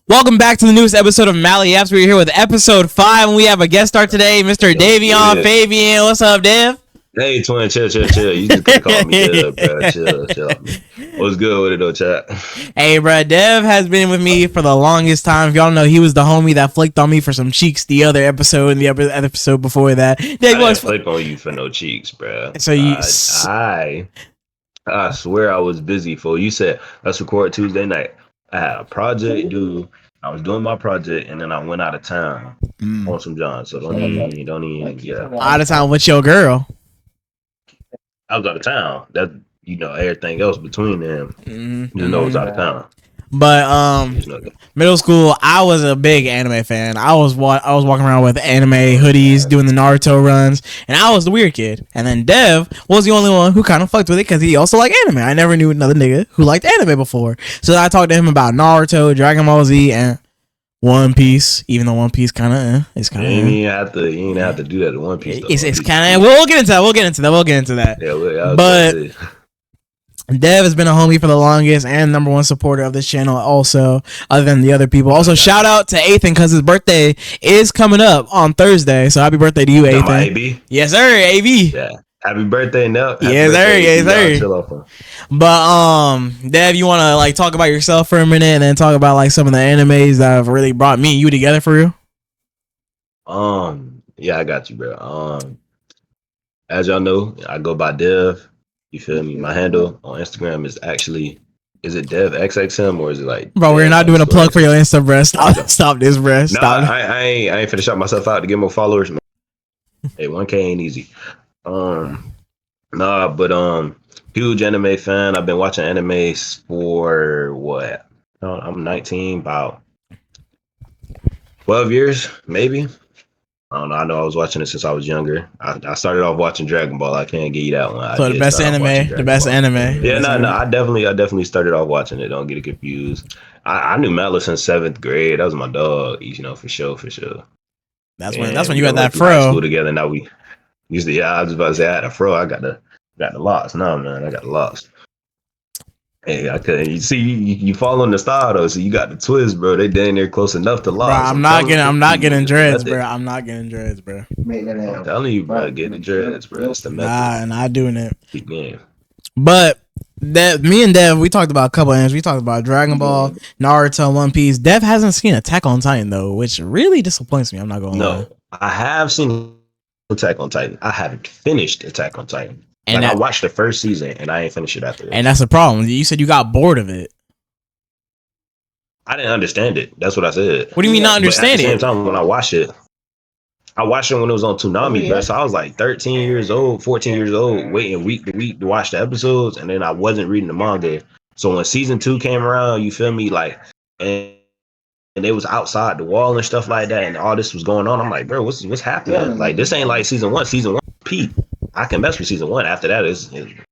Welcome back to the newest episode of MalaYaps. We're here with episode 5, and we have a guest star today, Mr. Davion Fabian. What's up, Dev? Hey, twin, chill. You just could call me Dev, bro. Chill. What's good with it, though, chat? Hey, bro, Dev has been with me for the longest time. If y'all know, he was the homie that flaked on me for some cheeks the other episode and the other episode before that. I didn't flake on you for no cheeks, bro. So you... I swear I was busy, for you said, let's record Tuesday night. I had a project due. I was doing my project, and then I went out of town on some John. So don't even, yeah. Out of town with your girl. I was out of town. That, everything else between them, you know, was out of town. But middle school, I was a big anime fan. I was walking around with anime hoodies, doing the Naruto runs, and I was the weird kid. And then Dev was the only one who kind of fucked with it because he also liked anime. I never knew another nigga who liked anime before. So I talked to him about Naruto, Dragon Ball Z, and One Piece. Even though One Piece kind of it's kind of you ain't have to do that to One Piece. It's kind of we'll get into that. Yeah, but Dev has been a homie for the longest and number one supporter of this channel also, other than the other people. Also, shout out to Ethan because his birthday is coming up on Thursday. So happy birthday to you, Ethan. AB? Yes, sir, AB. Yeah. Happy birthday, Nell. Yes, sir. But Dev, you want to talk about yourself for a minute and then talk about some of the animes that have really brought me and you together for real? Yeah, I got you, bro. As y'all know, I go by Dev. You feel me? My handle on Instagram is it DevXXM or is it Bro, we're not doing a plug for your Insta, bro. Stop this, bro. Stop. Nah, I ain't finna shout myself out to get more followers, man. Hey, 1K ain't easy. Huge anime fan. I've been watching animes for what? I'm 19, about 12 years, maybe. I don't know. I know I was watching it since I was younger. I started off watching Dragon Ball. I can't give you that one. So the best anime. Yeah, no. I definitely started off watching it. Don't get it confused. I knew Mala since 7th grade. That was my dog. For sure. That's when you had that fro. School together. Now we used to. Yeah, I was about to say I had a fro. I got the locks. No, man, I got the locks. Hey, I couldn't. You see, you fall on the style though. So you got the twist, bro. They down there close enough to lock. I'm not getting dreads, bro. I'm telling you, bro, get the dreads, bro. That's the method. Not doing it. Yeah. But me and Dev, we talked about a couple of things. We talked about Dragon Ball, Naruto, One Piece. Dev hasn't seen Attack on Titan though, which really disappoints me. I'm not gonna lie. No, I have seen Attack on Titan. I haven't finished Attack on Titan. And I watched the first season and I ain't finished it after that. And that's the problem. You said you got bored of it. I didn't understand it. That's what I said. What do you mean not understand it? At the same time, when I watched it when it was on Toonami, bro. So I was like 13 years old, 14 years old, waiting week to week to watch the episodes. And then I wasn't reading the manga. So when season 2 came around, you feel me? And they was outside the wall and stuff like that. And all this was going on. I'm like, bro, what's happening? Like, this ain't like season 1. Season 1 peak. I can mess with season 1. After that is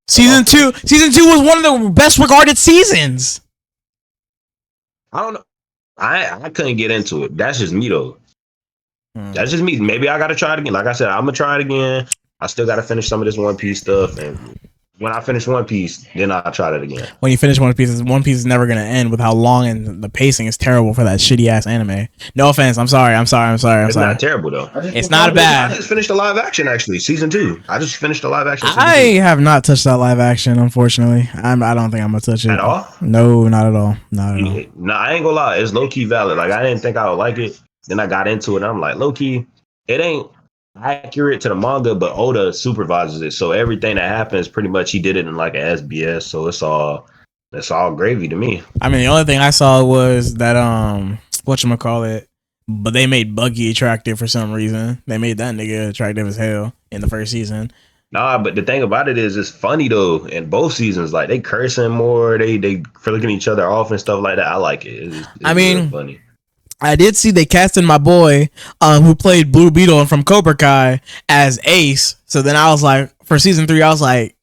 season 2. Season 2 was one of the best regarded seasons. I don't know. I couldn't get into it. That's just me though. That's just me. Maybe I gotta try it again. Like I said, I'm gonna try it again. I still gotta finish some of this One Piece stuff, and when I finish One Piece, then I'll try it again. When you finish One Piece is never gonna end with how long and the pacing is terrible for that shitty ass anime. No offense. I'm sorry. It's not terrible though. It's not bad. I just finished the live action actually, season 2. I just finished the live action. I have not touched that live action, unfortunately. I don't think I'm gonna touch it at all. No, not at all. No, I ain't gonna lie. It's low key valid. Like I didn't think I would like it. Then I got into it. And I'm like, low key, it ain't accurate to the manga, but Oda supervises it. So everything that happens, pretty much he did it in like a SBS. So it's all gravy to me. I mean, the only thing I saw was that whatchamacallit, but they made Buggy attractive for some reason. They made that nigga attractive as hell in the first season. Nah, but the thing about it is it's funny though. In both seasons, like they cursing more, they flicking each other off and stuff like that. I like it. It's really funny. I did see they casted my boy, who played Blue Beetle from Cobra Kai as Ace. So then I was like, for season 3, I was like,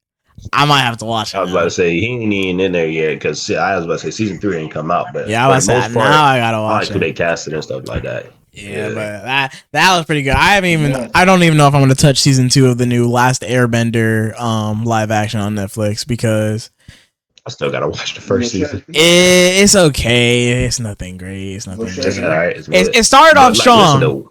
I might have to watch it. I was about to say he ain't even in there yet because I was about to say season 3 ain't come out. But yeah, I was about to say now I gotta watch it. Who they casted and stuff like that. Yeah, but that was pretty good. I don't even know if I'm gonna touch season 2 of the new Last Airbender live action on Netflix because I still gotta watch the first season. It's okay. It's nothing great. It's nothing great. It's alright. It started off strong. Listen,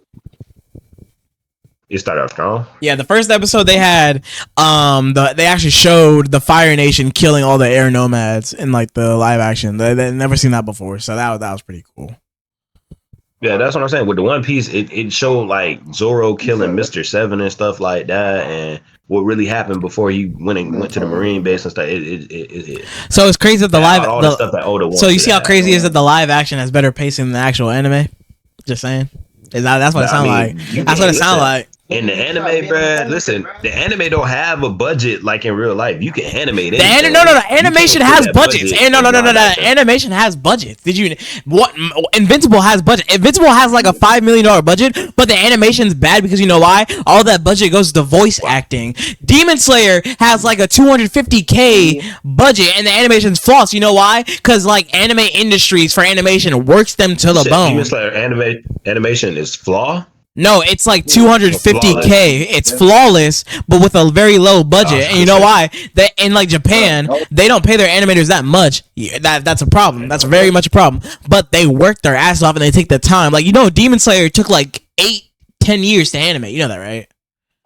it started off strong. Yeah, the first episode they had, they actually showed the Fire Nation killing all the air nomads in like the live action. They never seen that before, so that was pretty cool. Yeah, that's what I'm saying. With the One Piece, it showed like Zoro killing Mr. Seven and stuff like that, and what really happened before he went to the Marine base and stuff. So it's crazy that the live all the stuff that Oda. So you see how crazy it is that the live action has better pacing than the actual anime. Just saying. That's what it sounds like. That's what it sounds like. In the anime, bruh, listen, the anime don't have a budget like in real life. You can animate it. The animation has budgets. The animation has budgets. Invincible has budget. Invincible has like a $5 million budget, but the animation's bad because you know why? All that budget goes to voice acting. Demon Slayer has like a $250K budget, and the animation's floss. You know why? Because like anime industries for animation works them to the bone. Demon Slayer animation is flaw. No, it's like $250K. It's flawless, but with a very low budget. And you know why? That in like Japan, they don't pay their animators that much. Yeah, that's a problem. That's very much a problem. But they work their ass off and they take the time. Like Demon Slayer took like 8-10 years to animate. You know that, right?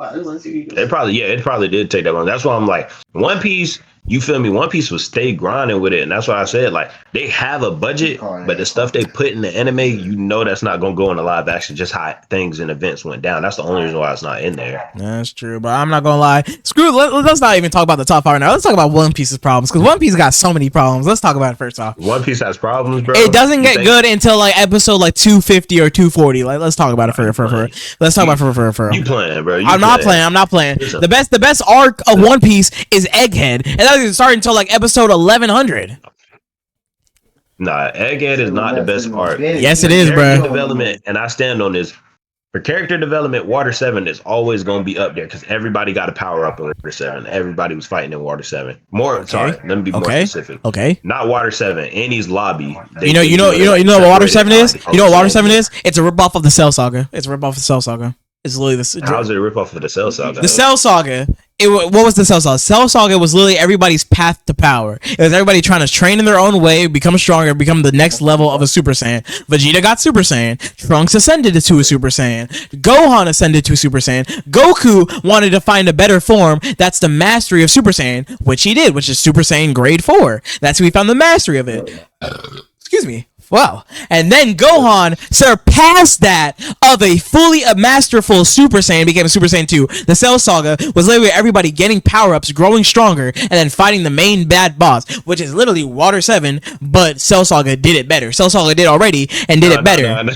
It probably did take that long. That's why I'm like, One Piece. You feel me? One Piece will stay grinding with it, and that's why I said like they have a budget, but the stuff they put in the anime, that's not gonna go in the live action. Just how things and events went down. That's the only reason why it's not in there. That's true, but I'm not gonna lie. Screw. Let's not even talk about the top 5 now. Let's talk about One Piece's problems because One Piece got so many problems. Let's talk about it first off. One Piece has problems, bro. It doesn't get good until like episode like 250 or 240. Like let's talk about it for. Let's talk about it for. You playing, bro? I'm not playing. Listen. The best arc of One Piece is Egghead, and that doesn't start until like episode 1100. Nah, Egghead is not the best arc. Yes, it is, bro. Development, and I stand on this. For character development, Water 7 is always going to be up there because everybody got a power up in Water 7. Everybody was fighting in Water 7. Sorry, let me be more specific. Okay. Not Water 7. Annie's lobby. You know what Water 7 is? You know what Water 7 is? It's a ripoff of the Cell Saga. It's literally the. How's it a ripoff of the Cell Saga? The Cell Saga. What was the Cell Saga? Cell Saga was literally everybody's path to power. It was everybody trying to train in their own way, become stronger, become the next level of a Super Saiyan. Vegeta got Super Saiyan. Trunks ascended to a Super Saiyan. Gohan ascended to a Super Saiyan. Goku wanted to find a better form. That's the mastery of Super Saiyan, which he did, which is Super Saiyan Grade 4. That's who he found the mastery of it. Excuse me. Wow. And then Gohan surpassed that of a fully masterful Super Saiyan, became a Super Saiyan 2. The Cell Saga was literally everybody getting power-ups, growing stronger, and then fighting the main bad boss, which is literally Water 7, but Cell Saga did it better. Cell Saga did already and did it better. No.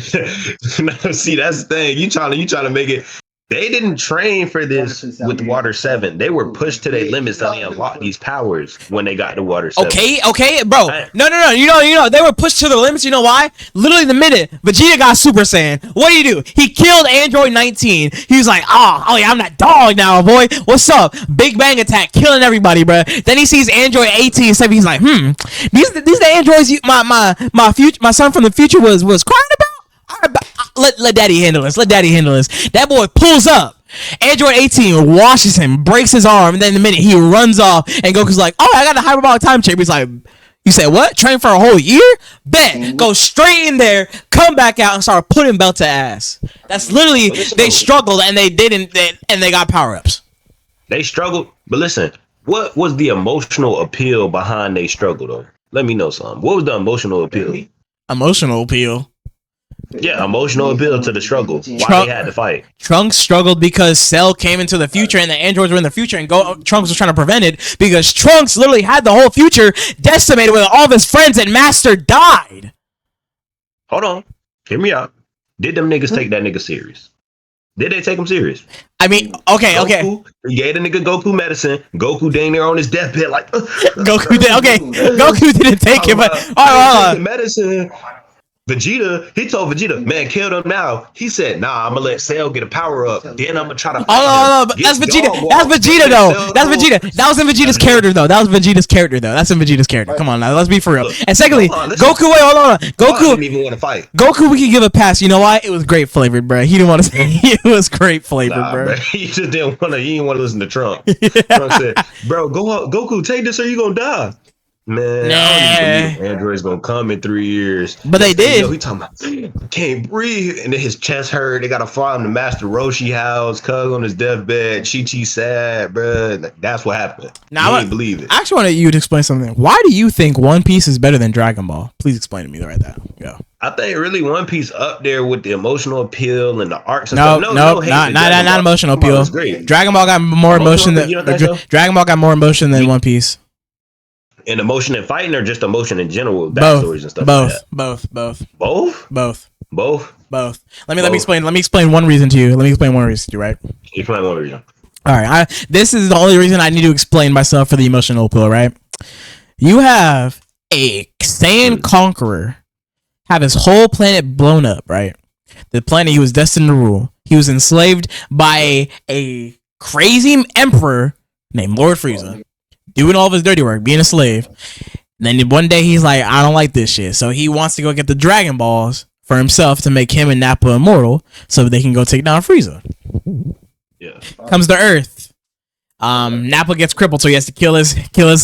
See, that's the thing. You trying to make it. They didn't train for this with Water 7. They were pushed to their limits and they unlocked these powers when they got to Water 7. Okay, bro. No. You know, they were pushed to their limits. You know why? Literally the minute Vegeta got Super Saiyan, what do? He killed Android 19. He was like, oh yeah, I'm that dog now, boy. What's up? Big Bang Attack, killing everybody, bro. Then he sees Android 18 and stuff. He's like, these the androids my son from the future was crying about. Let daddy handle this. That boy pulls up. Android 18 washes him, breaks his arm, and then the minute he runs off, and Goku's like, oh, I got the hyperbolic time chamber. He's like, you said what? Train for a whole year? Bet. Go straight in there, come back out, and start putting belt to ass. That's literally, they struggled, and they didn't, and they got power-ups. They struggled, but listen, what was the emotional appeal behind they struggle, though? Let me know something. What was the emotional appeal? Emotional appeal? Yeah, emotional appeal to the struggle. Why they had to fight. Trunks struggled because Cell came into the future and the androids were in the future, and Trunks was trying to prevent it because Trunks literally had the whole future decimated with all of his friends and Master died. Hold on. Hear me out. Did them niggas take that nigga serious? Did they take him serious? I mean, okay. He gave the nigga Goku medicine. Goku dang there on his deathbed like... Goku didn't take it, but... medicine... Vegeta, he told Vegeta, man, kill them now. He said, nah, I'm gonna let Cell get a power up. Then I'm gonna try to. Oh, but that's Vegeta. That's Vegeta, though. That's Vegeta. That was in Vegeta's character, though. That's in Vegeta's character. Come on now, let's be for real. And secondly, Goku, wait, hold on. Goku didn't even want to fight. Goku, we can give a pass. You know why? It was great flavored, bro. He didn't want to say it was great flavored, bro. He just didn't want to. He didn't want to listen to Trump. Trump said, bro, go up, Goku, take this or you gonna die. Man, I don't even believe Android's gonna come in 3 years. But they did. Yo, he talking about, I can't breathe, and then his chest hurt. They gotta fly him to Master Roshi house. Cuz on his deathbed. Chi sad, bro. That's what happened. Now I can't believe it. I actually wanted you to explain something. Why do you think One Piece is better than Dragon Ball? Please explain to me right now. Go. I think really One Piece up there with the emotional appeal and the arcs. And No, stuff. not emotional appeal. Dragon Ball got more emotion than Dragon Ball got more emotion than One Piece. And emotion in fighting, or just emotion in general, Both. backstories and stuff. Both. Like that? Both. Let me explain one reason to you. Right? Explain one reason. All right. This is the only reason I need to explain myself for the emotional appeal. Right? You have a Saiyan conqueror have his whole planet blown up. Right? The planet he was destined to rule. He was enslaved by a crazy emperor named Lord Frieza. Doing all of his dirty work, being a slave. And then one day he's like, I don't like this shit. So he wants to go get the Dragon Balls for himself to make him and Nappa immortal so they can go take down Frieza. Yeah. Comes to Earth. Nappa gets crippled, so he has to kill his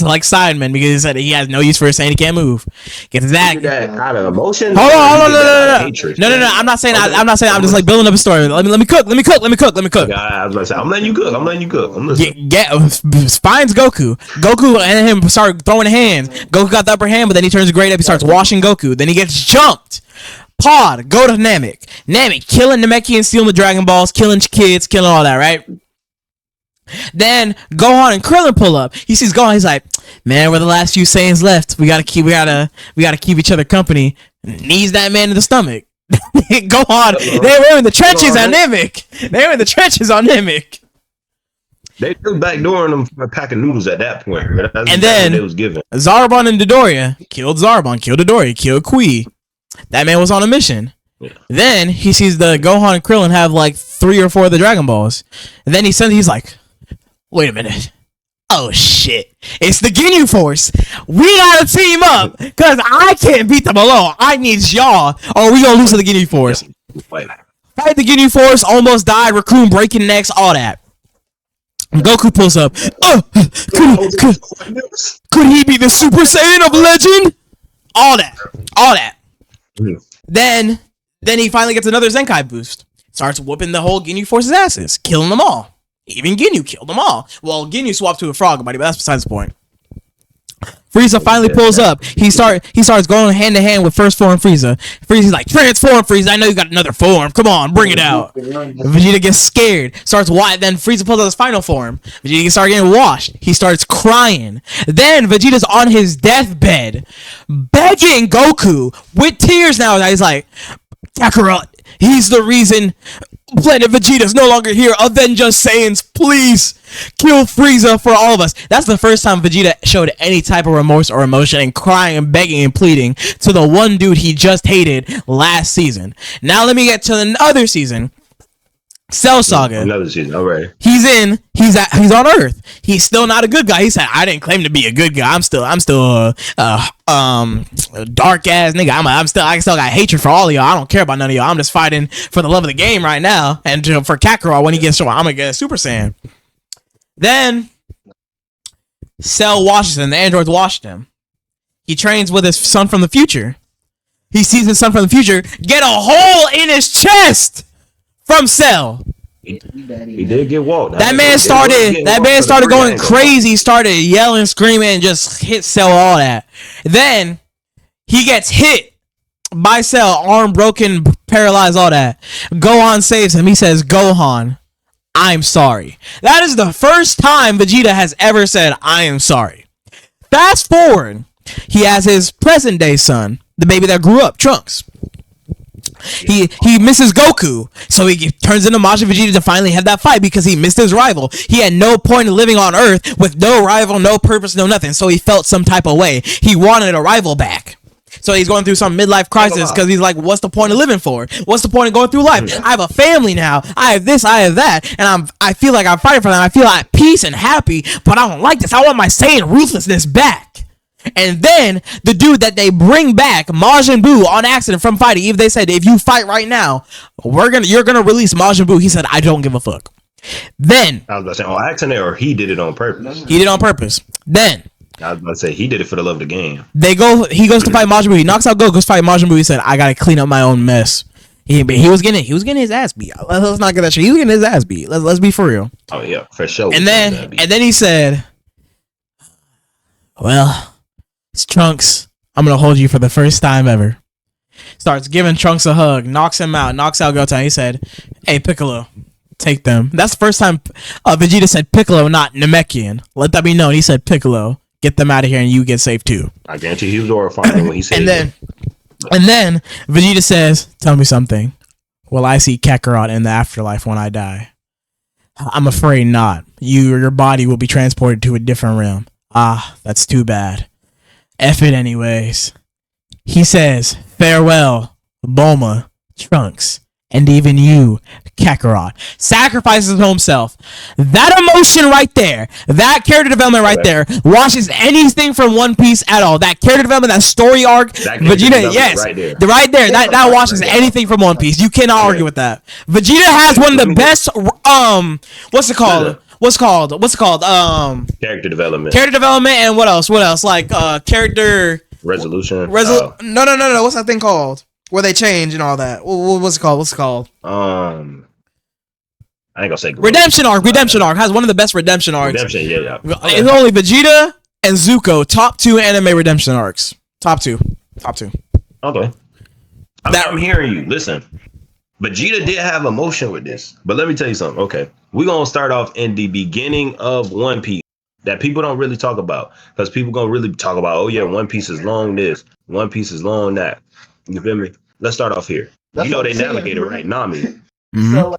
like Sidemen because he said he has no use for his saying he can't move. Gets that out of emotion. Hold on, no. I'm not saying. I'm just like building up a story. Let me cook. I was about to say, I'm letting you cook. I'm listening. Finds Goku. Goku and him start throwing hands. Goku got the upper hand, but then he turns great up. He starts washing Goku. Then he gets jumped. Pod, go to Namek. Namek killing Namekians, stealing the Dragon Balls, killing kids, killing all that, right? Then Gohan and Krillin pull up. He sees Gohan. He's like, "Man, we're the last few Saiyans left. We gotta keep each other company." Knees that man in the stomach. Gohan. They were in the trenches on Namek. They was backdooring them for a pack of noodles at that point. And then it was given. Zarbon and Dodoria killed Zarbon, killed Dodoria, killed Kui. That man was on a mission. Yeah. Then he sees the Gohan and Krillin have like 3 or 4 of the Dragon Balls. And then he's like, wait a minute. Oh shit. It's the Ginyu Force. We gotta team up. Cause I can't beat them alone. I need y'all. Or we gonna lose to the Ginyu Force. Fight the Ginyu Force, almost died, Raccoon breaking necks, all that. Goku pulls up. Could he be the Super Saiyan of legend? All that. Then he finally gets another Zenkai boost. Starts whooping the whole Ginyu Force's asses, killing them all. Even Ginyu killed them all. Well, Ginyu swapped to a frog buddy, but that's besides the point. Frieza finally pulls up. He starts going hand to hand with first form Frieza. Frieza's like, transform, Frieza. I know you got another form. Come on, bring it out. Vegeta gets scared. Then Frieza pulls out his final form. Vegeta starts getting washed. He starts crying. Then Vegeta's on his deathbed, begging Goku with tears now. He's like, Kakarot, he's the reason Planet Vegeta's no longer here. Avenge us, Saiyans, please. Kill Frieza for all of us. That's the first time Vegeta showed any type of remorse or emotion and crying and begging and pleading to the one dude he just hated last season. Now let me get to another season. Cell Saga. Another season, alright. He's on Earth. He's still not a good guy. He said, I didn't claim to be a good guy. I'm still a dark ass nigga. I still got hatred for all of y'all. I don't care about none of y'all. I'm just fighting for the love of the game right now. And for Kakarot, when he gets I'm gonna get a Super Saiyan. Then Cell washes him. The androids washed him. He trains with his son from the future. He sees his son from the future get a hole in his chest from Cell. He did get walked. That man started going crazy, started yelling, screaming, and just hit Cell, all that. Then he gets hit by Cell, arm broken, paralyzed, all that. Gohan saves him. He says, Gohan, I'm sorry. That is the first time Vegeta has ever said, I am sorry. Fast forward, he has his present day son, the baby that grew up, Trunks. He misses Goku, so he turns into Majin Vegeta to finally have that fight because he missed his rival. He had no point in living on Earth with no rival, no purpose, no nothing, so he felt some type of way. He wanted a rival back. So he's going through some midlife crisis because he's like, what's the point of living for? What's the point of going through life? I have a family now. I have this, I have that. And I feel like I'm fighting for them. I feel like peace and happy, but I don't like this. I want my Saiyan ruthlessness back. And then the dude that they bring back, Majin Buu, on accident from fighting, even they said, if you fight right now, you're gonna release Majin Buu. He said, I don't give a fuck. Then I was about to say, on accident, or he did it on purpose. He did it on purpose. Then I was about to say he did it for the love of the game. He goes to fight Majin Buu. He knocks out Goku, goes to fight Majin Buu. He said, "I gotta clean up my own mess." He was getting his ass beat. Let's not get that shit. He was getting his ass beat. Let's be for real. Oh yeah, for sure. And then he said, "Well, it's Trunks. I'm gonna hold you for the first time ever." Starts giving Trunks a hug, knocks him out, knocks out Goten. He said, "Hey Piccolo, take them." That's the first time Vegeta said Piccolo, not Namekian. Let that be known. He said Piccolo. Get them out of here, and you get safe too. I guarantee he was horrified when he said. And then Vegeta says, "Tell me something. Will I see Kakarot in the afterlife when I die?" "I'm afraid not. Your body will be transported to a different realm." "Ah, that's too bad. F it anyways." He says, "Farewell, Bulma, Trunks, and even you, Kakarot." Sacrifices himself. That emotion right there, that character development right there, washes anything from One Piece at all. That character development, that story arc, Vegeta, yes, right there, that washes anything from One Piece. You cannot argue with that. Vegeta has one of the best, what's it called? Character development. And what else? Like character resolution. No. What's that thing called? Where they change and all that. What's it called? I ain't gonna say growth. Redemption arc has one of the best redemption arcs. Yeah. It's only Vegeta and Zuko, top 2 anime redemption arcs. Top two. Okay. I'm hearing you. Listen, Vegeta did have emotion with this, but let me tell you something. Okay, we're gonna start off in the beginning of One Piece that people don't really talk about, because people gonna really talk about, oh yeah, One Piece is long this, One Piece is long that. You feel me? Let's start off here. They navigator, right? Nami. Mm-hmm. All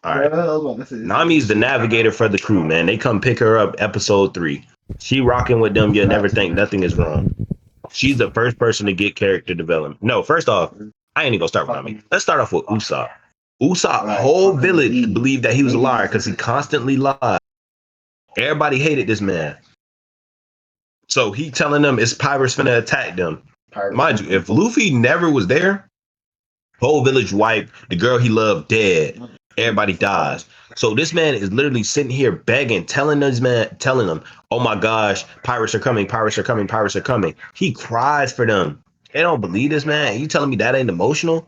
right. Nami's the navigator for the crew, man. They come pick her up episode 3. She rocking with them. You'll never think nothing is wrong. She's the first person to get character development. No, first off, I ain't even gonna start with Nami. Let's start off with Usopp. Usopp's whole village believed that he was a liar because he constantly lied. Everybody hated this man. So he telling them it's pirates finna attack them. Mind you, if Luffy never was there, whole village wiped, the girl he loved dead, everybody dies. So this man is literally sitting here begging, telling them, oh my gosh, pirates are coming. He cries for them. They don't believe this man. You telling me that ain't emotional?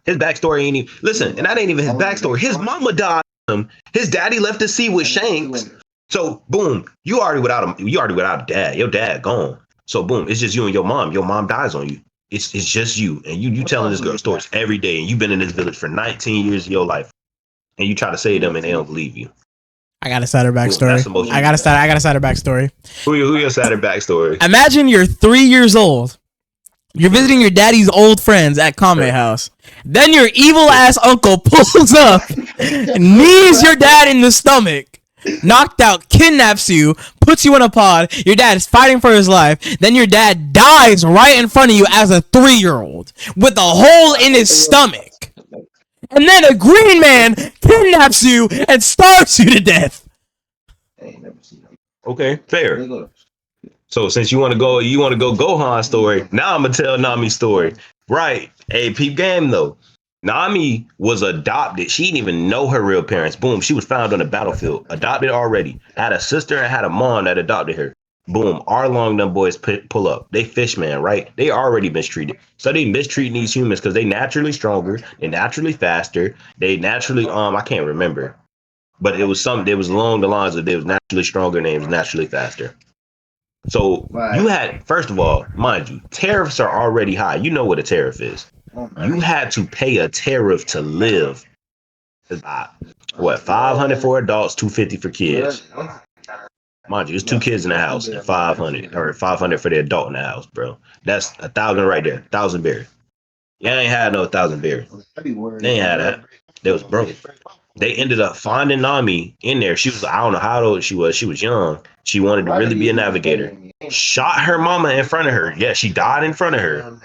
His backstory ain't even, listen, and that ain't even his backstory. His mama died. His daddy left the sea with Shanks. So boom, you already without a dad. Your dad gone. So boom, it's just you and your mom. Your mom dies on you. It's just you. And you telling this girl stories every day. And you've been in this village for 19 years of your life. And you try to save them and they don't believe you. I got a sadder backstory. I got a sadder backstory. Who your sadder backstory? Imagine you're 3 years old. You're visiting your daddy's old friends at Kame House. Then your evil ass uncle pulls up, knees your dad in the stomach, knocked out, kidnaps you, puts you in a pod. Your dad is fighting for his life. Then your dad dies right in front of you as a 3-year-old with a hole in his stomach. And then a green man kidnaps you and starves you to death. Okay, fair. So since you want to go Gohan's story, now I'm gonna tell Nami's story. Right. Hey, peep game though. Nami was adopted. She didn't even know her real parents. Boom, she was found on the battlefield. Adopted already. Had a sister and had a mom that adopted her. Boom, Arlong them boys pull up. They fishman, right? They already mistreated. So they mistreating these humans because they naturally stronger, they naturally faster, they naturally I can't remember. But it was along the lines of they was naturally stronger and they was naturally faster. So you had, first of all, mind you, tariffs are already high. You know what a tariff is. You had to pay a tariff to live. What, $500 for adults, $250 for kids. Mind you, it's 2 kids in the house and $500 for the adult in the house, bro. That's 1,000 right there. 1,000 berries. You ain't had no 1,000 berries. They ain't had that. They was broke. They ended up finding Nami in there. She was, I don't know how old she was. She was young. She wanted to really be a navigator. Shot her mama in front of her. Yeah, she died in front of her.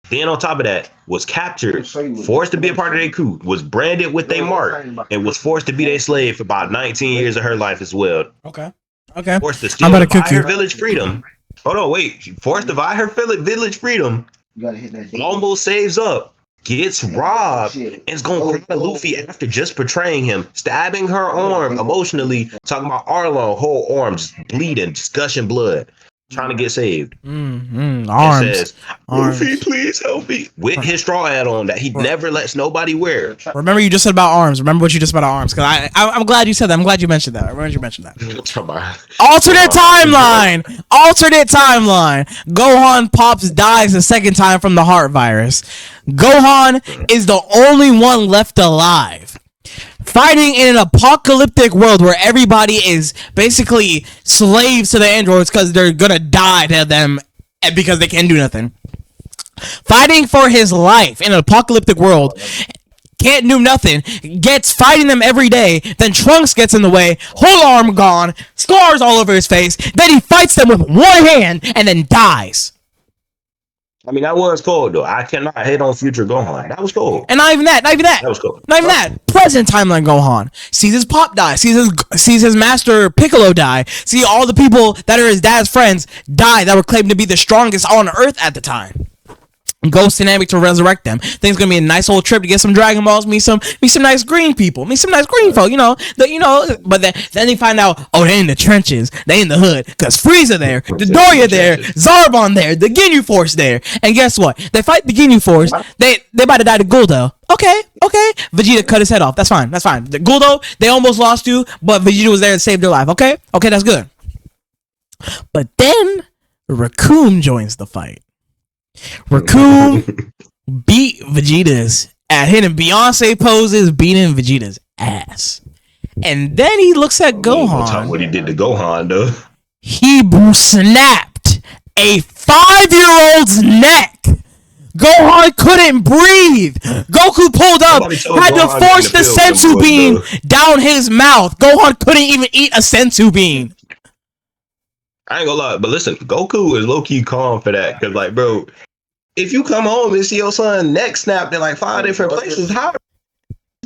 Then on top of that, was captured, forced to be a part of their crew, was branded with their mark, and was forced to be their slave for about 19 years of her life as well. Okay. Forced to steal her village freedom. Hold on, wait. Forced to buy her village freedom. Almost saves up. gets robbed and is going to cry to Luffy after just betraying him, stabbing her arm emotionally, talking about Arlong, whole arm just bleeding, just gushing blood, trying to get saved. Arms. And says, Luffy, Arms. please help me. With his straw hat on that he never lets nobody wear. Remember you just said about arms. Remember what you just said about arms. Because I'm glad you said that. I'm glad you mentioned that. I'm glad you mentioned that. Alternate timeline. Alternate timeline. Gohan dies the second time from the heart virus. Gohan is the only one left alive, fighting in an apocalyptic world where everybody is basically slaves to the androids because they're gonna die to them because they can't do nothing. Fighting for his life in an apocalyptic world, can't do nothing, gets fighting them every day, then Trunks gets in the way, whole arm gone, scars all over his face, then he fights them with one hand and then dies. I mean, that was cold though. I cannot hate on future Gohan. That was cold. And not even that. That was cool. Not even that. Present timeline Gohan sees his pop die, sees his master Piccolo die, see all the people that are his dad's friends die that were claimed to be the strongest on Earth at the time. Goes to Namek to resurrect them. Think it's gonna be a nice old trip to get some Dragon Balls, meet some nice green people, meet some nice green folk, But then they find out, oh, they in the trenches, they in the hood, cause Frieza there, Dodoria there, Zarbon there, the Ginyu Force there, and guess what? They fight the Ginyu Force. They about to die to Guldo. Okay. Vegeta cut his head off. That's fine. The Guldo they almost lost to, but Vegeta was there to save their life. Okay, that's good. But then Raccoon joins the fight. Raccoon beat Vegeta's at hitting Beyonce poses, beating Vegeta's ass. And then he looks at Gohan. What he did to Gohan, though. He snapped a 5-year-old's neck. Gohan couldn't breathe. Goku pulled up, had to force the sensu bean down his mouth. Gohan couldn't even eat a sensu bean. I ain't gonna lie, but listen, Goku is low-key calm for that. Cause like, bro, if you come home and see your son neck snapped in like 5 different places, how this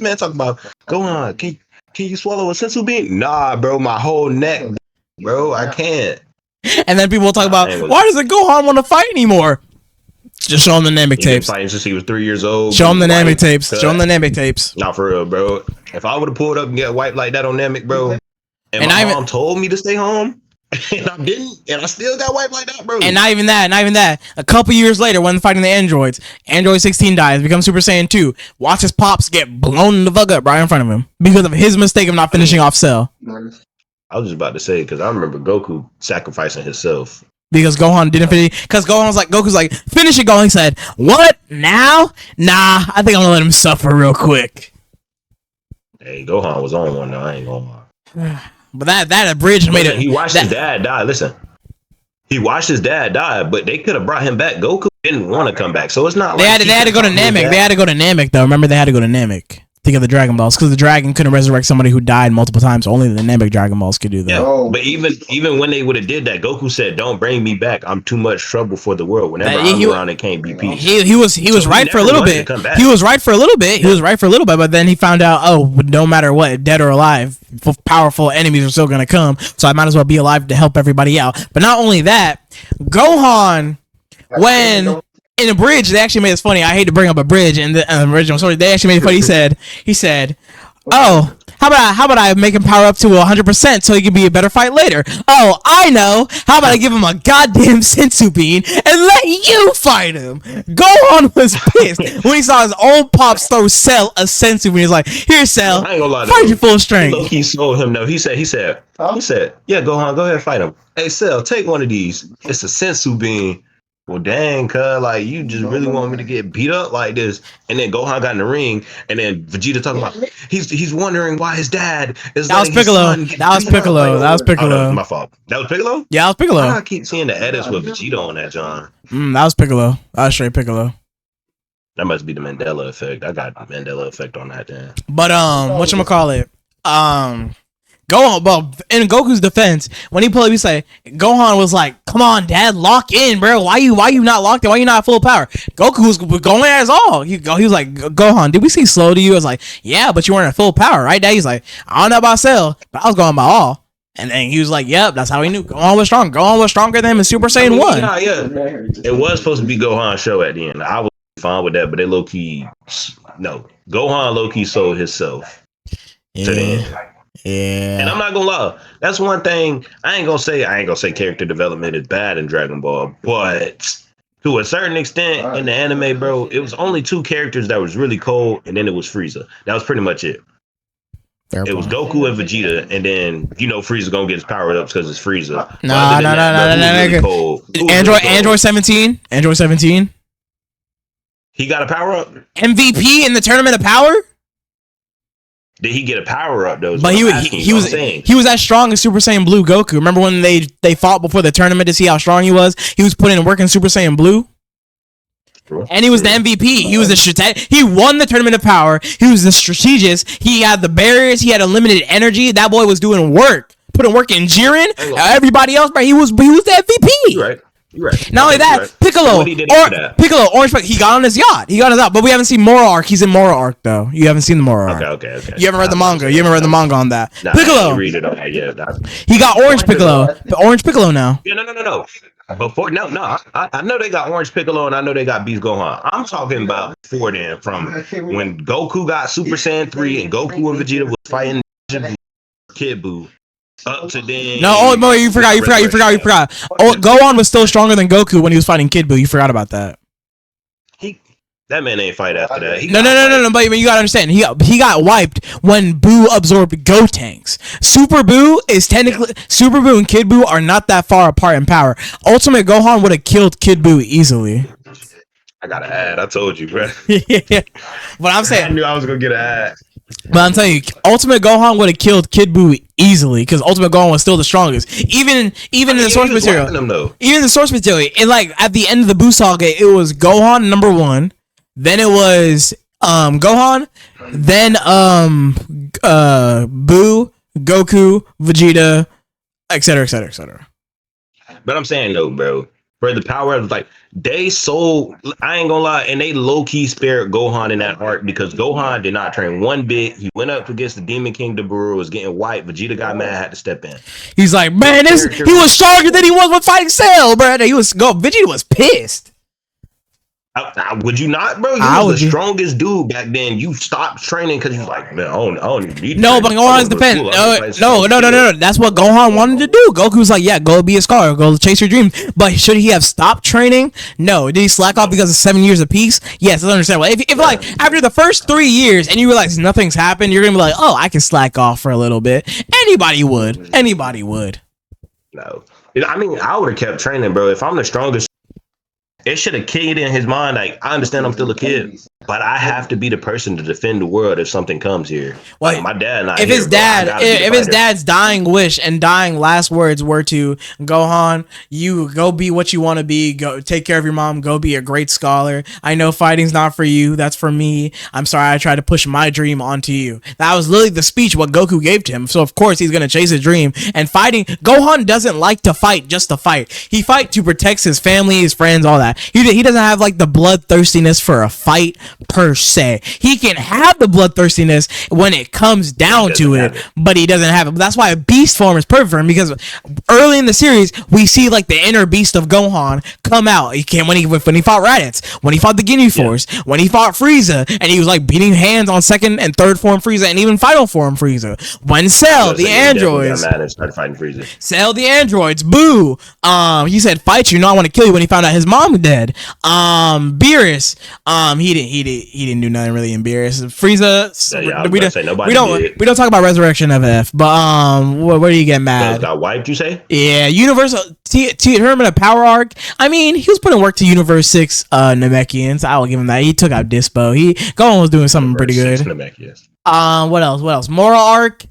man talking about Gohan, can you swallow a sensu bean? Nah, bro, my whole neck, bro, I can't. And then people talk about, why doesn't Gohan want to fight anymore? Just show him the Namek tapes. Fighting since he was 3 years old. Show him the Namek tapes. Not for real, bro. If I would have pulled up and get wiped like that on Namek, bro, and my mom told me to stay home, and I didn't, and I still got wiped like that, bro. And not even that. A couple years later, when fighting the androids, Android 16 dies, becomes Super Saiyan 2. Watch his pops get blown the fuck up right in front of him because of his mistake of not finishing off Cell. I was just about to say, because I remember Goku sacrificing himself. Because Gohan didn't finish. Because Goku's like, finish it, Gohan. He said, what? Now? Nah, I think I'm gonna let him suffer real quick. Hey, Gohan was on one, though. I ain't gonna lie. But that abridged made it. He watched his dad die. Listen, he watched his dad die, but they could have brought him back. Goku didn't want to come back, so it's not. They had to go to Namek. They had to go to Namek, though. Remember, they had to go to Namek to get the Dragon Balls because the dragon couldn't resurrect somebody who died multiple times. So only the Namek Dragon Balls could do that. Yeah, but even when they would have did that, Goku said, "Don't bring me back. I'm too much trouble for the world. Whenever I'm around, it can't be peace." He was right for a little bit. He was right for a little bit. But then he found out, oh, no matter what, dead or alive, powerful enemies are still gonna come. So I might as well be alive to help everybody out. But not only that, Gohan, when in a bridge, they actually made this funny. I hate to bring up a bridge in the original story. They actually made it funny. He said, oh, how about I make him power up to 100% so he can be a better fight later? Oh, I know. How about I give him a goddamn sensu bean and let you fight him? Gohan was pissed when he saw his own pops throw Cell a sensu bean. He's like, here, Cell, I ain't gonna lie to fight you. your full strength. He sold him though. He said, yeah, Gohan, go ahead and fight him. Hey, Cell, take one of these. It's a sensu bean. Well, dang, cuz, like, you just really want me to get beat up like this? And then Gohan got in the ring, and then Vegeta talking about he's wondering why his dad is. That was Piccolo. That was Piccolo. That was Piccolo. Oh, my fault. That was Piccolo. Yeah, that was Piccolo. I keep seeing the edits with Vegeta on that, John. That was Piccolo. That was straight Piccolo. That must be the Mandela effect. I got the Mandela effect on that then. But whatchamacallit? Gohan, well, in Goku's defense, when he pulled up, he said, Gohan was like, come on, Dad, lock in, bro. Why you not locked in? Why you not full power? Goku was going at his all. He was like, Gohan, did we see slow to you? I was like, yeah, but you weren't at full power, right, Dad? He's like, I don't know about Cell, but I was going by all. And then he was like, yep, that's how he knew. Gohan was strong. Gohan was stronger than him in Super Saiyan 1. Yeah. It was supposed to be Gohan's show at the end. I was fine with that, but they low key no. Gohan low key sold himself to the end. Yeah. And I'm not gonna lie, that's one thing I ain't gonna say character development is bad in Dragon Ball, but to a certain extent in the anime, bro, it was only two characters that was really cold, and then it was Frieza. That was pretty much it. It was Goku and Vegeta, and then Frieza gonna get his power ups because it's Frieza. No. Android 17. Android 17. He got a power up. MVP in the Tournament of Power. Did he get a power up though? But he was as strong as Super Saiyan Blue Goku. Remember when they fought before the tournament to see how strong he was? He was putting in work in Super Saiyan Blue. And he was the MVP. He was the he won the Tournament of Power. He was the strategist. He had the barriers. He had unlimited energy. That boy was doing work, putting work in Jiren. Everybody else, bro, he was the MVP. You're right. Not only that, Piccolo, Orange, he got on his yacht. But we haven't seen Moro arc. He's in Moro arc though. You haven't seen the Moro arc. Okay. You haven't read the manga. You haven't read the manga on that. Piccolo. Read it. Okay, yeah. He got Orange Piccolo. The Orange Piccolo now. Yeah, no. Before I know they got Orange Piccolo and I know they got Beast Gohan. I'm talking about before then, from when Goku got Super Saiyan 3 and Goku and Vegeta was fighting Kid Buu. Up to then. No, you forgot. Oh, Gohan was still stronger than Goku when he was fighting Kid Buu. You forgot about that. That man ain't fight after that. No. But you gotta understand, he got wiped when Buu absorbed Gotenks. Super Buu and Kid Buu are not that far apart in power. Ultimate Gohan would have killed Kid Buu easily. I got an ad. I told you, bro. Yeah. But I'm saying, I knew I was gonna get an ad. But I'm telling you, Ultimate Gohan would have killed Kid Buu easily because Ultimate Gohan was still the strongest. Even in the source material. Even in the source material. And like at the end of the Buu saga, it was Gohan number 1. Then it was Gohan. Then Buu, Goku, Vegeta, etc. But I'm saying though, bro, for the power of I ain't gonna lie, and they low-key spared Gohan in that arc because Gohan did not train one bit. He went up against the Demon King Dabura, was getting wiped. Vegeta got mad, had to step in. He's like, man, he was stronger than he was when fighting Cell, bro. Vegeta was pissed. Would you not, bro? You was the strongest dude back then. You stopped training because you was like, man, I don't need. No, but Gohan's defense. No. That's what Gohan wanted to do. Goku was like, yeah, go be a scholar, go chase your dreams. But should he have stopped training? No. Did he slack off because of 7 years of peace? Yes, that's understandable. If like after the first 3 years and you realize nothing's happened, you're gonna be like, oh, I can slack off for a little bit. Anybody would. No, I mean, I would have kept training, bro. If I'm the strongest. It should have kicked in his mind, like, I understand I'm still a kid, but I have to be the person to defend the world if something comes here. Well, like, my dad not if his dad's dying wish and dying last words were to Gohan, you go be what you want to be, go take care of your mom, go be a great scholar. I know fighting's not for you, that's for me. I'm sorry I tried to push my dream onto you. That was literally the speech what Goku gave to him. So of course he's gonna chase his dream. And fighting, Gohan doesn't like to fight just to fight. He fight to protect his family, his friends, all that. He doesn't have like the bloodthirstiness for a fight per se. He can have the bloodthirstiness when it comes down to it, but he doesn't have it. But that's why a beast form is perfect for him, because early in the series we see like the inner beast of Gohan come out. He came when he fought Raditz, when he fought the Ginyu Force, when he fought Frieza, and he was like beating hands on second and third form Frieza, and even final form Frieza. When Cell the androids, Cell the androids, Boo, he said fight you, no, I want to kill you, when he found out his mom was dead. Beerus, he didn't do nothing really in Beerus. Frieza, we don't talk about Resurrection of F, but where do you get mad? Got wiped, you say? Yeah, Universal Tournament of Power arc. I mean, he was putting work to Universe 6 Namekians. I will give him that. He took out Dispo. Gohan was doing something pretty good. What else? Moral arc.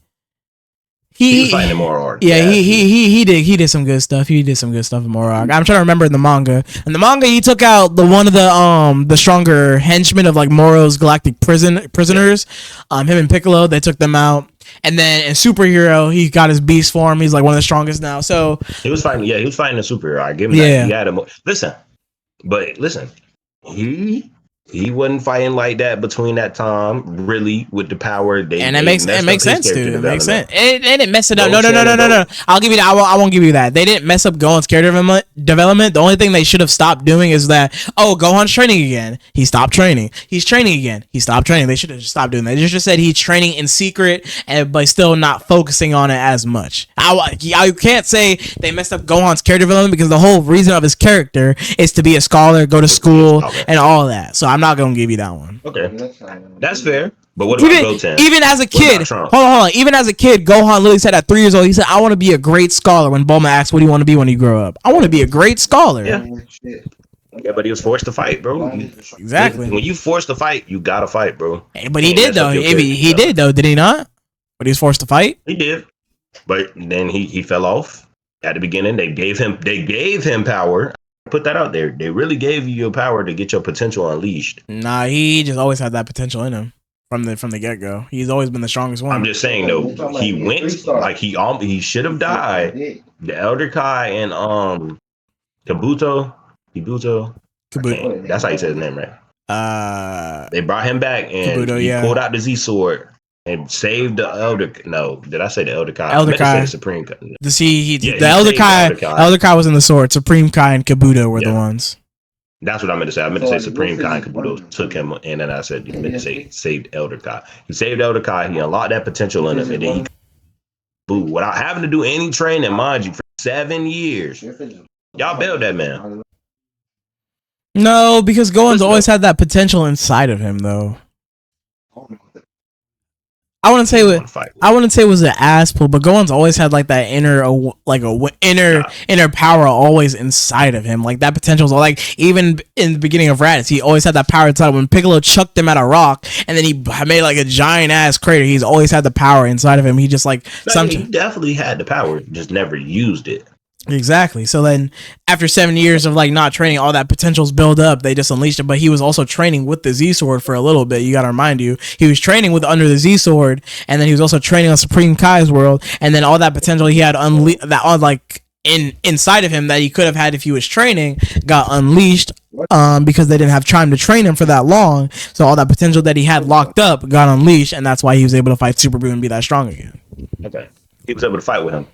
He was fighting in Moro arc. Yeah, he did some good stuff. He did some good stuff in Moro arc. I'm trying to remember in the manga. In the manga, he took out one of the stronger henchmen of like Moro's galactic prisoners. Him and Piccolo, they took them out. And then in Superhero, he got his beast form. He's like one of the strongest now. So he was fighting. Yeah, he was fighting a superhero. I give him that. He had him. Listen. He He wasn't fighting like that between that time, really, with the power. And They it messed up makes his sense, character dude. It makes development. sense. It didn't mess it up. No, no, no, Goten, no, no, no. I'll give you that. I won't give you that. They didn't mess up Gohan's character development. The only thing they should have stopped doing is that, oh, Gohan's training again. He stopped training. He's training again. He stopped training. They should have just stopped doing that. They just said he's training in secret, and but still not focusing on it as much. I can't say they messed up Gohan's character development because the whole reason of his character is to be a scholar, go to school, and all that. So I'm not gonna give you that one. Okay, that's fair. But what about Goten? Even as a kid, hold on. Even as a kid, Gohan literally said at 3 years old, he said, "I want to be a great scholar." When Bulma asked, "What do you want to be when you grow up?" I want to be a great scholar. Yeah, but he was forced to fight, bro. Exactly. When you forced to fight, you gotta fight, bro. But he did though. He did though, did he not? But he was forced to fight. He did. But then he fell off at the beginning. They gave him power. Put that out there. They really gave you your power to get your potential unleashed. Nah, he just always had that potential in him from the get go. He's always been the strongest one. I'm just saying though, he went like he should have died. The Elder Kai and Kabuto. That's how you say his name, right? They brought him back and Kabuto, he pulled out the Z sword and saved the Elder. No, did I say the Elder Kai? Elder Kai. The Supreme Kai. The Elder Kai. Elder Kai was in the sword. Supreme Kai and Kabuto were the ones. That's what I meant to say. I meant to say Supreme Kai and Kabuto took him, and then I said you meant to say saved Elder Kai. He saved Elder Kai. He unlocked that potential in him, and then he without having to do any training, mind you, for 7 years. Y'all bailed that man. No, because Gohan's always had that potential inside of him, though. I wouldn't say it was an ass pull, but Gohan's always had like that inner power always inside of him. Like that potential, like even in the beginning of Raditz, he always had that power inside. When Piccolo chucked him at a rock, and then he made like a giant ass crater, he's always had the power inside of him. He just like he definitely had the power, just never used it. Exactly. So then after 7 years of like not training, all that potential's build up, they just unleashed it. But he was also training with the Z sword for a little bit. You gotta remind you, he was training with under the Z sword, and then he was also training on Supreme Kai's world, and then all that potential he had inside of him that he could have had if he was training got unleashed because they didn't have time to train him for that long. So all that potential that he had locked up got unleashed, and that's why he was able to fight Super Buu and be that strong again. Okay. He was able to fight with him.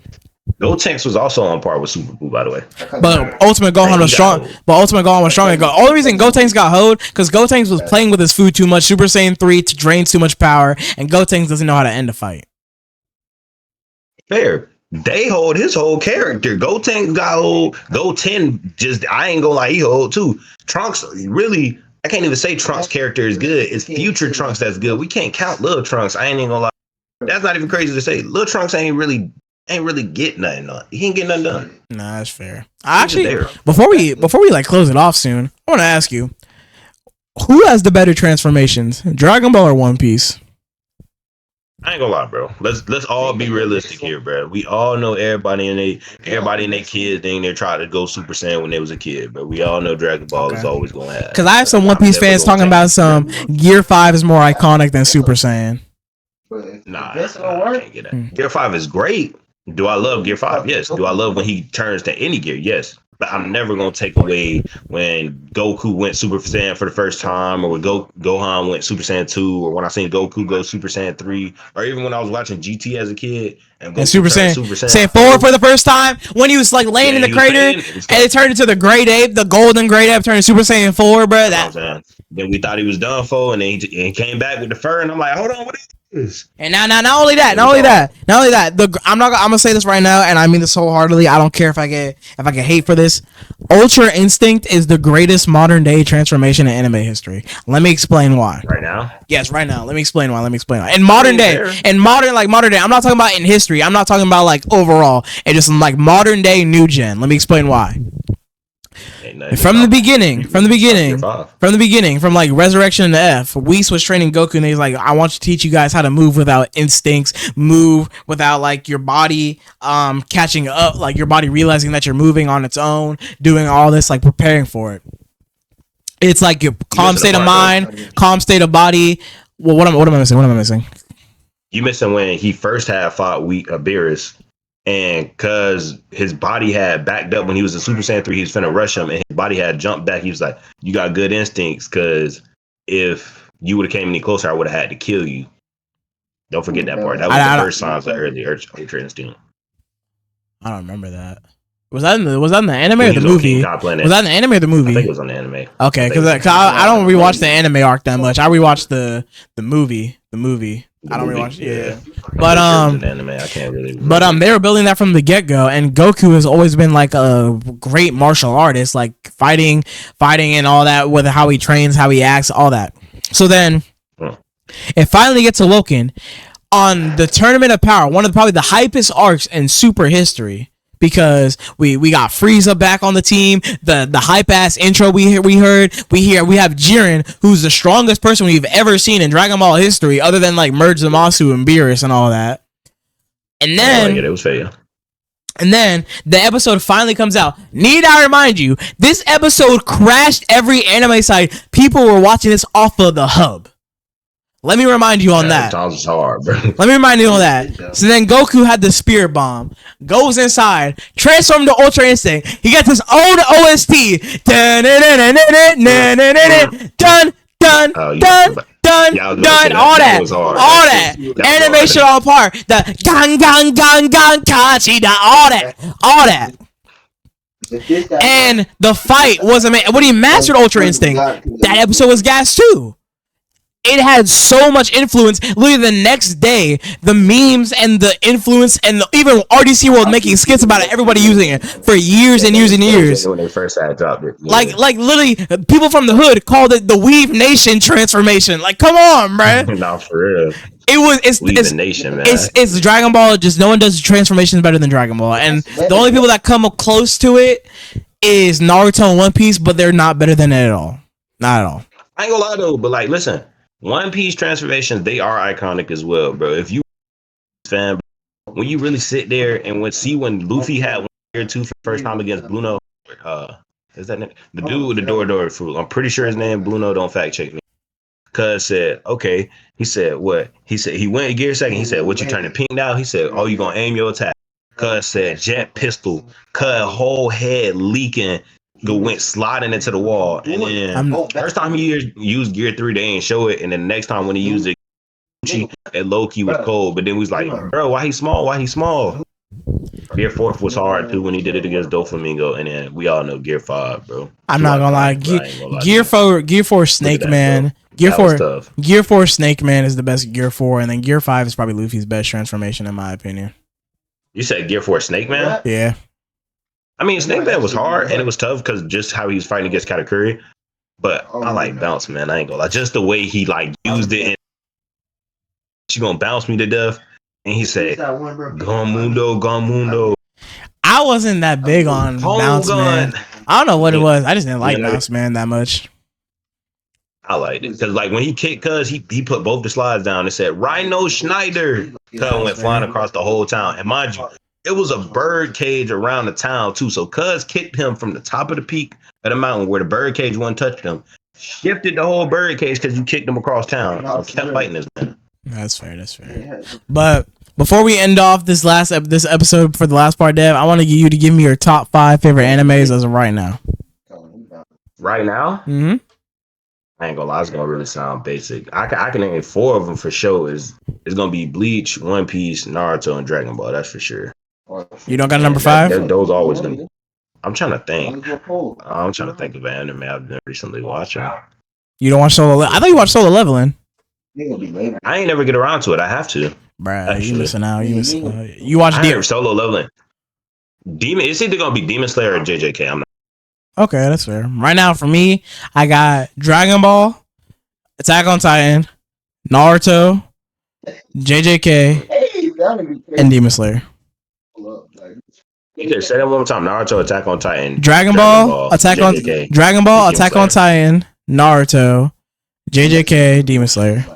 Gotenks was also on par with Super Buu, by the way. But Ultimate Gohan was strong. But Ultimate Gohan was strong. The only reason Gotenks got hoed because Gotenks was playing with his food too much. Super Saiyan 3 drains too much power, and Gotenks doesn't know how to end a fight. Fair. They hold his whole character. Gotenks got old. Goten just, I ain't gonna lie, he hold too. Trunks, really, I can't even say Trunks' character is good. It's future Trunks that's good. We can't count Little Trunks. I ain't even gonna lie. That's not even crazy to say. Little Trunks ain't really get nothing done. He ain't get nothing done. Nah, that's fair. Actually, before we like close it off soon, I want to ask you, who has the better transformations, Dragon Ball or One Piece? I ain't gonna lie, bro. Let's all be realistic here, bro. We all know everybody in their kids thing. They tried to go Super Saiyan when they was a kid, but we all know Dragon Ball is always gonna have. Because I have some One Piece fans talking about some Gear 5 is more iconic than Super Saiyan. Nah, I can't get that. Gear 5 is great. Do I love Gear 5? Yes. Do I love when he turns to any gear? Yes. But I'm never going to take away when Goku went Super Saiyan for the first time, or when Gohan went Super Saiyan 2, or when I seen Goku go Super Saiyan 3, or even when I was watching GT as a kid and Super Saiyan 4 for the first time, when he was like laying in the crater and it turned into the Great Ape, the golden Great Ape turned Super Saiyan 4, bro. Then we thought he was done for, and then he came back with the fur, and I'm like, hold on, what is this? And not only that, I'm gonna say this right now, and I mean this wholeheartedly. I don't care if I get hate for this. Ultra Instinct is the greatest modern day transformation in anime history. Let me explain why. Right now? Yes, right now. Let me explain why. In modern day, I'm not talking about in history. I'm not talking about like overall. It's just like modern day new gen. Let me explain why. From the beginning, from like Resurrection to F, Whis was training Goku, and he's like, I want to teach you guys how to move without instincts, move without like your body catching up, like your body realizing that you're moving on its own, doing all this, like preparing for it. It's like your calm state of mind, calm state of body. Well, what am I missing? You missing when he first had fought Beerus. And because his body had backed up when he was in Super Saiyan 3, he was finna rush him, and his body had jumped back. He was like, you got good instincts, because if you would have came any closer, I would have had to kill you. Don't forget that part. That was the first signs of early Ultra Instinct. I don't remember that. Was that in the anime or the movie? Was that in the anime or the movie? I think it was on the anime. Okay, because I don't rewatch the anime arc that much. I rewatch the movie. I don't rewatch. Yeah, but anime, I can't really. But they were building that from the get go, and Goku has always been like a great martial artist, like fighting, and all that. With how he trains, how he acts, all that. So then, it finally gets awoken on the Tournament of Power, one of probably the hypest arcs in Super history. Because we got Frieza back on the team, the hype ass intro we have Jiren, who's the strongest person we've ever seen in Dragon Ball history, other than like Merge Zamasu and Beerus and all that. And then it was fair. And then the episode finally comes out. Need I remind you, this episode crashed every anime site. People were watching this off of the hub. Let me remind you on that. Sounds hard, bro. Let me remind you on that. So then Goku had the Spirit Bomb, goes inside, transformed to Ultra Instinct. He gets his own OST. Done, all that. Animation on par. The gang, Kachida, all that. And the fight was amazing. When he mastered Ultra Instinct, that episode was gas too. It had so much influence. Literally the next day, the memes and the influence and even RDC World making skits about it, everybody using it for years and years and years. When they first had dropped it. Yeah. Like literally, people from the hood called it the Weave Nation transformation. Like, come on, bruh. Nah, for real. It's Nation, man. It's Dragon Ball. Just no one does transformations better than Dragon Ball. And the only people that come close to it is Naruto and One Piece, but they're not better than it at all. Not at all. I ain't gonna lie though, but like, listen. One Piece transformations, they are iconic as well, bro. If you fan, when you really sit there and when Luffy had 1 year 2 for the first time against Bluno, is that the dude with the door fruit? I'm pretty sure his name Bluno. Don't fact check me. Cuz said, okay. He said what? He said he went gear second. He said, what you turning pink now? He said, oh, you gonna aim your attack. Cuz said jet pistol. Cut whole head leaking. Went sliding into the wall, and then first time he used Gear 3, they ain't show it, and then the next time when he used it, and Loki was cold, but then we was like, bro, why he small? Gear 4 was hard too when he did it against Doflamingo, and then we all know Gear 5, bro. I'm not gonna lie, Gear 4 Snake Man. Gear 4 Snake Man is the best Gear 4, and then Gear 5 is probably Luffy's best transformation in my opinion. You said Gear 4 Snake Man? Yeah. I mean, Snake Man was hard and it was tough because just how he was fighting against Katakuri. But I like Bounce, man. I ain't gonna lie. Just the way he like used it, and she gonna bounce me to death. And he said, "Gon Mundo." I wasn't that big on Bounce Man. I don't know what it was. I just didn't like Bounce Man that much. I liked it because like when he kicked Cuz, he put both the slides down and said Rhino Schneider. Cuz went flying across the whole town. And mind you, it was a bird cage around the town too. So Cuz kicked him from the top of the peak of the mountain where the bird cage wasn't touching him. Shifted the whole bird cage because you kicked him across town. I kept fighting this man. That's fair. But before we end off this episode for the last part, Dev, I want you to give me your top 5 favorite animes as of right now. Right now? Mm-hmm. I ain't gonna lie, it's gonna really sound basic. I can name 4 of them for sure. It's gonna be Bleach, One Piece, Naruto, and Dragon Ball. That's for sure. You don't got a number 5? Those always gonna be. I'm trying to think. I'm trying to think of an anime I've been recently watching. You don't watch Solo? I thought you watched Solo Leveling. I ain't never get around to it. I have to. Bruh, you missing out. You watch Solo Leveling. Demon. It's either gonna be Demon Slayer or JJK. I'm not. Okay, that's fair. Right now, for me, I got Dragon Ball, Attack on Titan, Naruto, JJK, and Demon Slayer. You could say that one more time. Naruto, Attack on Titan, Dragon Ball, Attack on Titan, Naruto, JJK, Demon Slayer.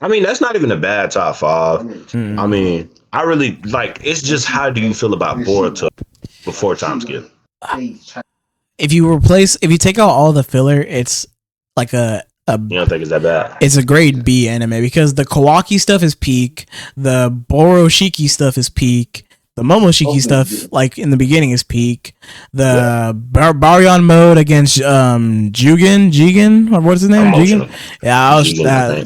I mean, that's not even a bad top 5. Mm-hmm. I mean, I really like. It's just how do you feel about Boruto before time skip? If you take out all the filler, it's like a. You don't think it's that bad? It's a grade B anime because the Kawaki stuff is peak, the Boroshiki stuff is peak, the Momoshiki stuff, like in the beginning, is peak. The Baryon mode against Jigen, or what's his name? Jigen. Yeah,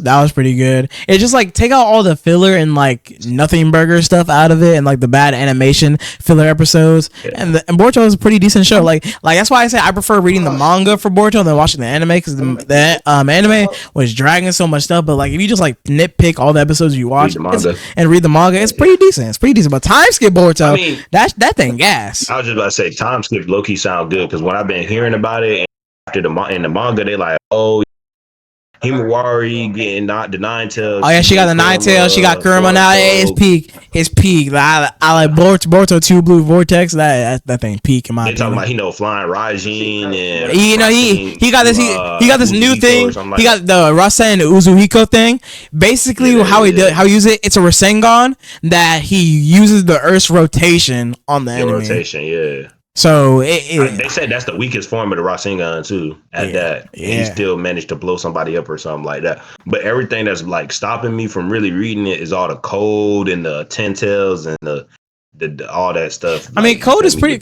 that was pretty good. It's just like take out all the filler and like nothing burger stuff out of it, and like the bad animation filler episodes. And Boruto is a pretty decent show. Like that's why I say I prefer reading the manga for Boruto than watching the anime, because the anime was dragging so much stuff. But like if you just like nitpick all the episodes you watch and read the manga, it's pretty decent. It's pretty decent. But time skip Boruto, I mean, that thing gas. I was just about to say time skip low key sound good, because when I've been hearing about it and after in the manga, they like, oh, Himawari getting not the nine tails. Oh yeah, she got the nine tails. She got Kurama now. It's peak. It's peak. I like Boruto 2 Blue Vortex. That thing peak in my opinion. Talking about flying Raijin and he got this he got this new thing. He got the Rasen Uzuhiko thing. Basically, how he use it. It's a Rasengan that he uses the Earth's rotation on the enemy. Rotation, yeah. So they said that's the weakest form of the Rasengan too. He still managed to blow somebody up or something like that. But everything that's like stopping me from really reading it is all the code and the 10 tails and the all that stuff. I mean, code is pretty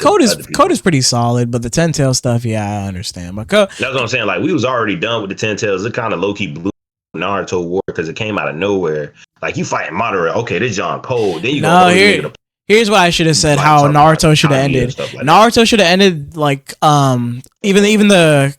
solid, but the 10 tail stuff, yeah, I understand. But that's what I'm saying. Like we was already done with the 10 tails. It kind of low key blew Naruto war because it came out of nowhere. Like you fighting Madara, okay, this John Cold. Then you go. Here's what I should have said. How Naruto should have ended. Naruto should have ended like even the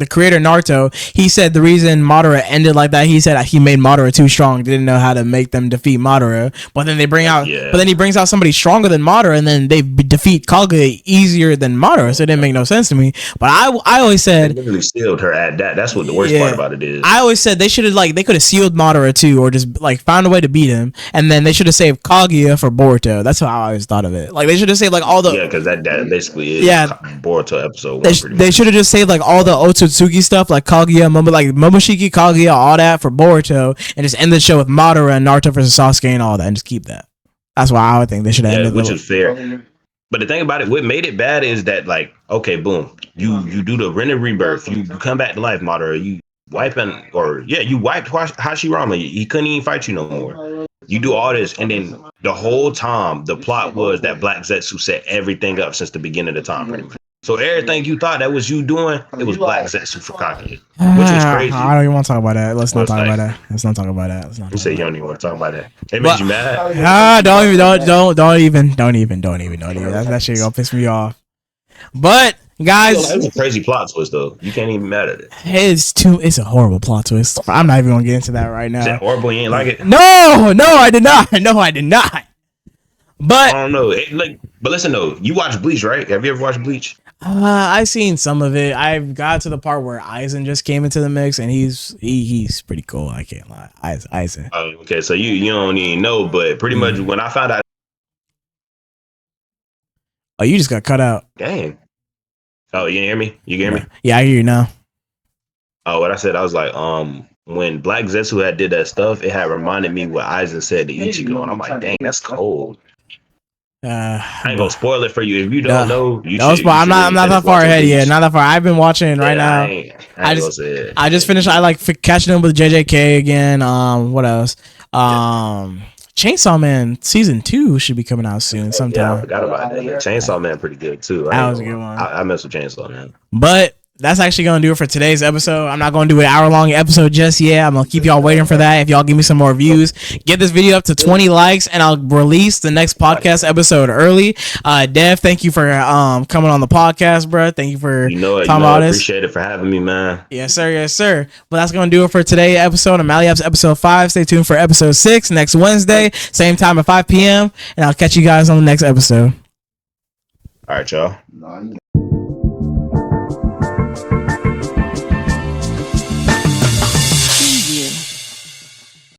creator Naruto. He said the reason Madara ended like that. He said he made Madara too strong. Didn't know how to make them defeat Madara. But then he brings out somebody stronger than Madara, and then they defeat Kaguya easier than Madara. So it didn't make no sense to me. But I always said they literally sealed her at that. That's what the worst part about it is. I always said they should have they could have sealed Madara too, or just like found a way to beat him, and then they should have saved Kaguya for Boruto. That's how I always thought of it. Like they should have saved like all the because that basically is Boruto episode. They should have just saved like all the Otsutsuki stuff, like Kaguya, Momoshiki, Kaguya, all that for Boruto, and just end the show with Madara and Naruto versus Sasuke and all that, and just keep that. That's why I would think they should have ended. Which is fair. But the thing about it, what made it bad is that like, okay, boom, you do the Ren and Rebirth, you come back to life, Madara, you wiped Hashirama, he couldn't even fight you no more. You do all this, and then the whole time the plot was that Black Zetsu set everything up since the beginning of the time, pretty much. So everything you thought that was you doing, it was Black Zetsu for Kaguya, which was crazy. I don't even want to talk about that. Let's not talk about that. You say you don't even want to talk about that. It made you mad. Don't even. That shit gonna piss me off. But guys, it's a crazy plot twist though. You can't even mad at it. It's a horrible plot twist. I'm not even gonna get into that right now. Is that horrible? You ain't like it? No, I did not. No, I did not. But I don't know. But listen though, you watch Bleach, right? Have you ever watched Bleach? I've seen some of it. I've got to the part where Aizen just came into the mix, and he's pretty cool. I can't lie, Aizen. Oh, okay, so you don't even know, but pretty much when I found out. Oh, you just got cut out. Dang. Oh, you can hear me? You can hear me? Yeah, I hear you now. Oh, what I said, I was like, when Black Zetsu had did that stuff, it had reminded me what Aizen said to Ichigo, and I'm like, dang, that's cold. I ain't gonna spoil it for you if you don't know. I'm not that far ahead yet. Not that far. I've been watching right now. I just finished. I like catching up with JJK again. What else? Chainsaw Man season 2 should be coming out soon sometime. Yeah, I forgot about that. Chainsaw Man pretty good too. That was a good one. I mess with Chainsaw Man. But that's actually going to do it for today's episode. I'm not going to do an hour-long episode just yet. I'm going to keep y'all waiting for that. If y'all give me some more views, get this video up to 20 likes, and I'll release the next podcast episode early. Dev, thank you for coming on the podcast, bro. Thank you for talking about this. Appreciate it for having me, man. Yes, sir. Yes, sir. But that's going to do it for today's episode of MalaYaps episode 5. Stay tuned for episode 6 next Wednesday, same time at 5 p.m., and I'll catch you guys on the next episode. All right, y'all.